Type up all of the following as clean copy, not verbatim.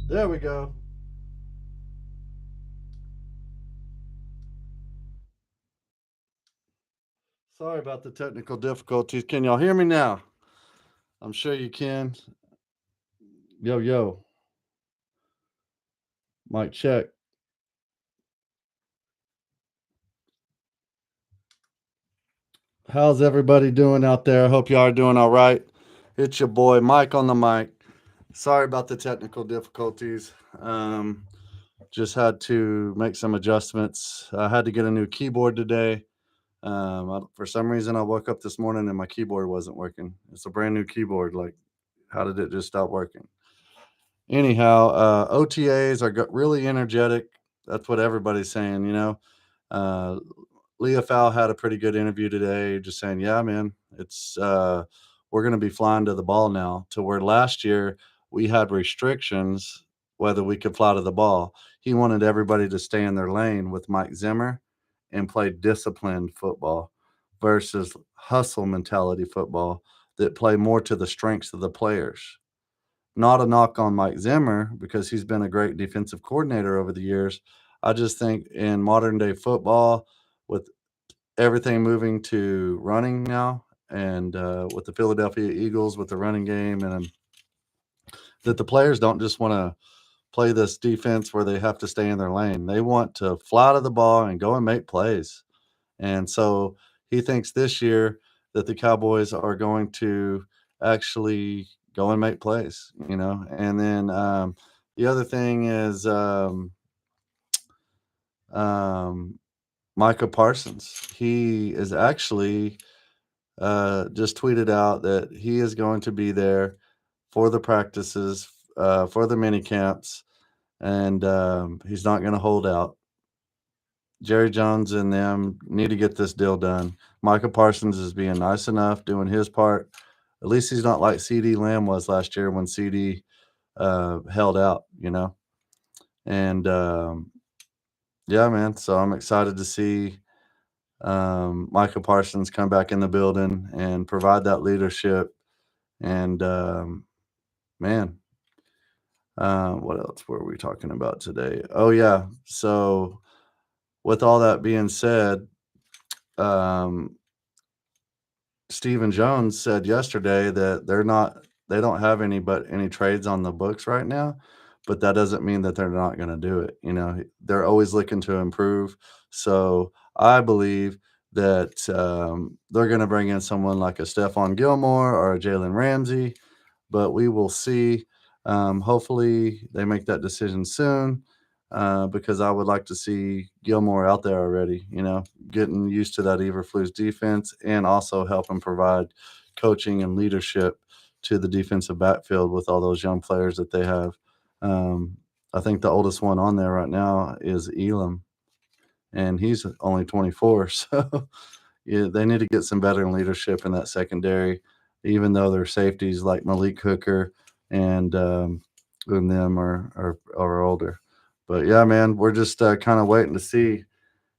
There we go. Sorry about the technical difficulties. Can y'all hear me now? I'm sure you can. Yo, yo. Mic check. How's everybody doing out there? I hope you are doing all right. It's your boy Mike on the mic. Sorry about the technical difficulties. Just had to make some adjustments. I had to get a new keyboard today. For some reason, I woke up this morning and my keyboard wasn't working. It's a brand new keyboard. Like, how did it just stop working? Anyhow, OTAs are really energetic. That's what everybody's saying. Uh, Leah Fowl had a pretty good interview today, just saying, yeah, man, it's we're going to be flying to the ball now. To where last year we had restrictions whether we could fly to the ball. He wanted everybody to stay in their lane with Mike Zimmer and play disciplined football versus hustle mentality football that play more to the strengths of the players. Not a knock on Mike Zimmer because he's been a great defensive coordinator over the years. I just think in modern day football, with everything moving to running now, and with the Philadelphia Eagles with the running game, and that the players don't just want to play this defense where they have to stay in their lane. They want to fly to the ball and go and make plays. And so he thinks this year that the Cowboys are going to actually go and make plays. And then the other thing is um, Micah Parsons. He is actually just tweeted out that he is going to be there for the practices, for the mini camps, and he's not going to hold out. Jerry Jones and them need to get this deal done. Micah Parsons is being nice enough, doing his part. At least he's not like CD Lamb was last year when CD held out. And yeah, man. So I'm excited to see Micah Parsons come back in the building and provide that leadership. And man, what else were we talking about today? Oh, yeah. So with all that being said, um, Stephen Jones said yesterday that they don't have any trades on the books right now, but that doesn't mean that they're not going to do it. They're always looking to improve. So I believe that they're going to bring in someone like a Stephon Gillmore or a Jalen Ramsey, but we will see. Hopefully, they make that decision soon because I would like to see Gilmore out there already, getting used to that Eberflus defense and also helping provide coaching and leadership to the defensive backfield with all those young players that they have. Um, I think the oldest one on there right now is Elam, and he's only 24. So yeah, they need to get some veteran leadership in that secondary, even though their safeties like Malik Hooker and them are older. But yeah, man, we're just kind of waiting to see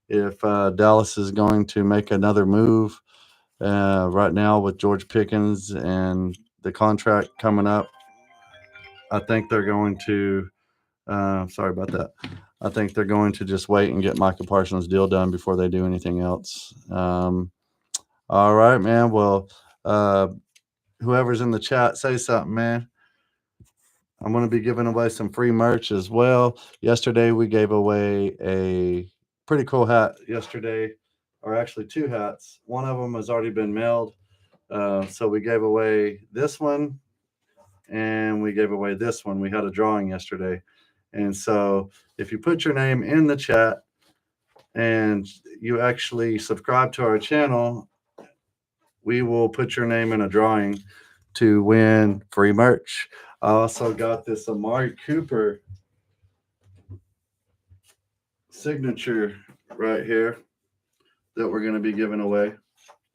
if Dallas is going to make another move. Right now, with George Pickens and the contract coming up, I think they're going to. Sorry about that. I think they're going to just wait and get Micah Parsons' deal done before they do anything else. All right, man. Well, uh, whoever's in the chat, say something, man. I'm going to be giving away some free merch as well. Yesterday, we gave away a pretty cool hat yesterday, or actually two hats. One of them has already been mailed. So we gave away this one and we gave away this one. We had a drawing yesterday. And so if you put your name in the chat and you actually subscribe to our channel, we will put your name in a drawing to win free merch. I also got this Amari Cooper signature right here that we're going to be giving away.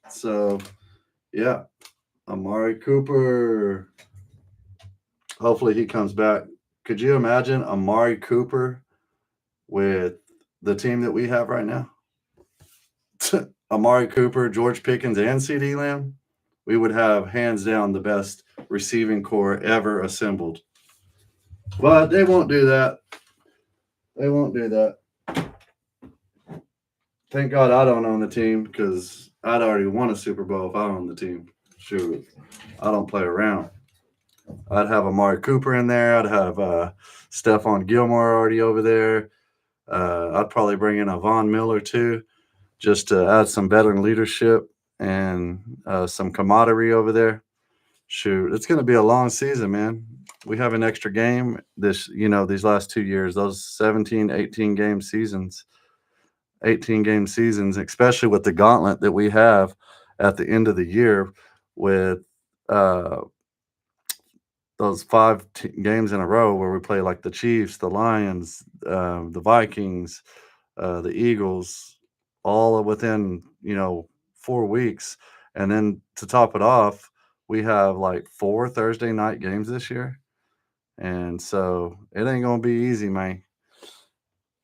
So, yeah, Amari Cooper. Hopefully he comes back. Could you imagine Amari Cooper with the team that we have right now? Amari Cooper, George Pickens, and CD Lamb. We would have hands down the best receiving core ever assembled. But they won't do that. They won't do that. Thank God I don't own the team because I'd already won a Super Bowl if I owned the team. Sure, I don't play around. I'd have Amari Cooper in there. I'd have Stephon Gilmore already over there. I'd probably bring in a Von Miller too, just to add some veteran leadership and some camaraderie over there. Shoot, it's going to be a long season, man. We have an extra game these last 2 years, those 17, 18 game seasons, especially with the gauntlet that we have at the end of the year with uh, those games in a row where we play like the Chiefs, the Lions, the Vikings, the Eagles, all within 4 weeks, and then to top it off, we have like 4 Thursday night games this year, and so it ain't gonna be easy, man.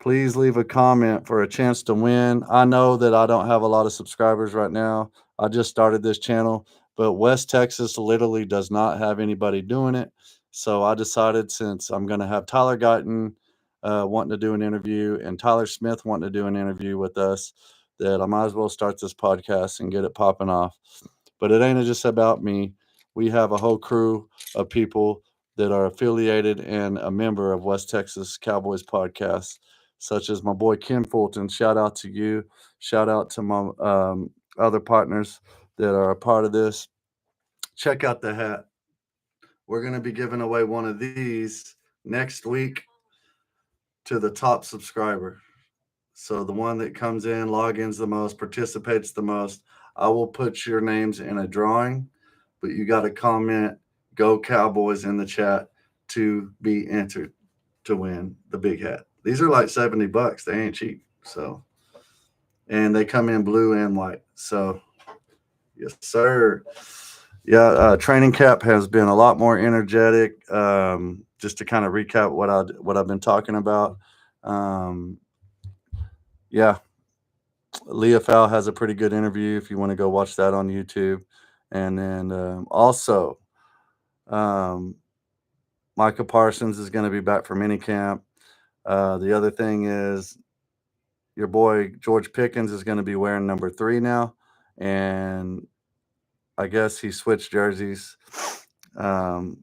Please leave a comment for a chance to win. I know that I don't have a lot of subscribers right now. I just started this channel, but West Texas literally does not have anybody doing it. So I decided since I'm going to have Tyler Guyton wanting to do an interview and Tyler Smith wanting to do an interview with us, that I might as well start this podcast and get it popping off. But it ain't just about me. We have a whole crew of people that are affiliated and a member of West Texas Cowboys podcast, such as my boy Kim Fulton. Shout out to you. Shout out to my other partners that are a part of this. Check out the hat. We're going to be giving away one of these next week to the top subscriber. So the one that comes in, logins the most, participates the most, I will put your names in a drawing, but you got to comment "Go Cowboys" in the chat to be entered to win the big hat. These are like $70. They ain't cheap. So, and they come in blue and white. So, yes, sir. Yeah, training camp has been a lot more energetic. Just to kind of recap what I've been talking about. Um, yeah, Leah Fowl has a pretty good interview if you want to go watch that on YouTube. And then also, um, Micah Parsons is going to be back for minicamp. The other thing is your boy George Pickens is going to be wearing number 3 now. And I guess he switched jerseys um,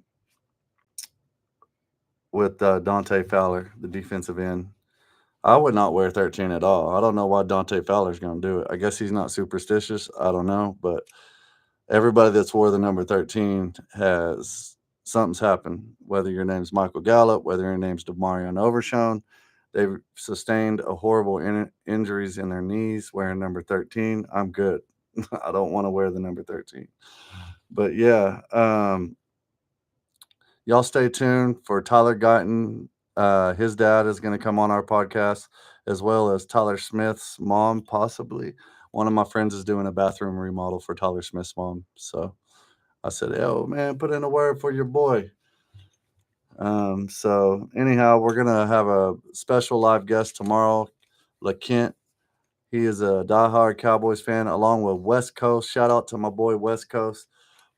with Dante Fowler, the defensive end. I would not wear 13 at all. I don't know why Dante Fowler's going to do it. I guess he's not superstitious. I don't know. But everybody that's wore the number 13 has something's happened. Whether your name's Michael Gallup, whether your name's Demarion Overshone, they've sustained a horrible injuries in their knees wearing number 13. I'm good. I don't want to wear the number 13. But yeah, y'all stay tuned for Tyler Guyton. His dad is going to come on our podcast, as well as Tyler Smith's mom, possibly. One of my friends is doing a bathroom remodel for Tyler Smith's mom. So I said, "Oh man, put in a word for your boy." So anyhow, we're gonna have a special live guest tomorrow, LaKent. He is a diehard Cowboys fan, along with West Coast. Shout out to my boy West Coast.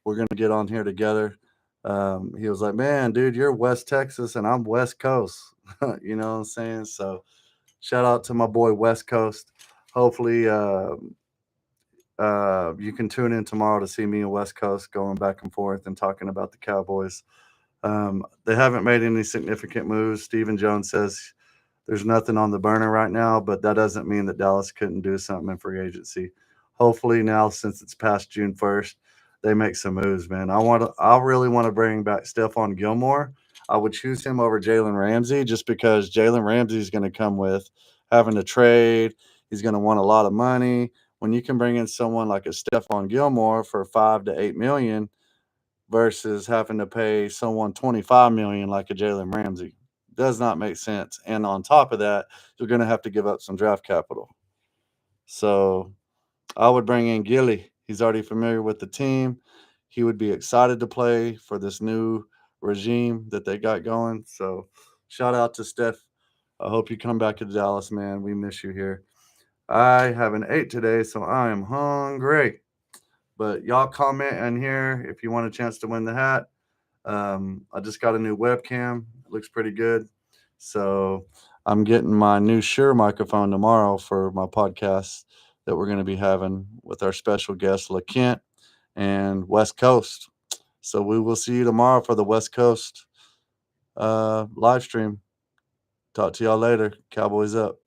We're gonna get on here together. He was like, "Man, dude, you're West Texas and I'm West Coast." You know what I'm saying? So shout out to my boy West Coast. Hopefully, you can tune in tomorrow to see me and West Coast going back and forth and talking about the Cowboys. They haven't made any significant moves. Stephen Jones says there's nothing on the burner right now, but that doesn't mean that Dallas couldn't do something in free agency. Hopefully now, since it's past June 1st, they make some moves, man. I really want to bring back Stephon Gilmore. I would choose him over Jalen Ramsey just because Jalen Ramsey is going to come with having to trade. He's going to want a lot of money. When you can bring in someone like a Stephon Gilmore for 5 to 8 million versus having to pay someone 25 million like a Jalen Ramsey, does not make sense. And on top of that, you're going to have to give up some draft capital. So I would bring in Gilly. He's already familiar with the team. He would be excited to play for this new regime that they got going. So shout out to Steph. I hope you come back to Dallas, man. We miss you here. I haven't ate today, so I am hungry. But y'all comment in here if you want a chance to win the hat. I just got a new webcam. It looks pretty good. So I'm getting my new Shure microphone tomorrow for my podcast that we're going to be having with our special guest, LaKent and West Coast. So we will see you tomorrow for the West Coast live stream. Talk to y'all later. Cowboys up.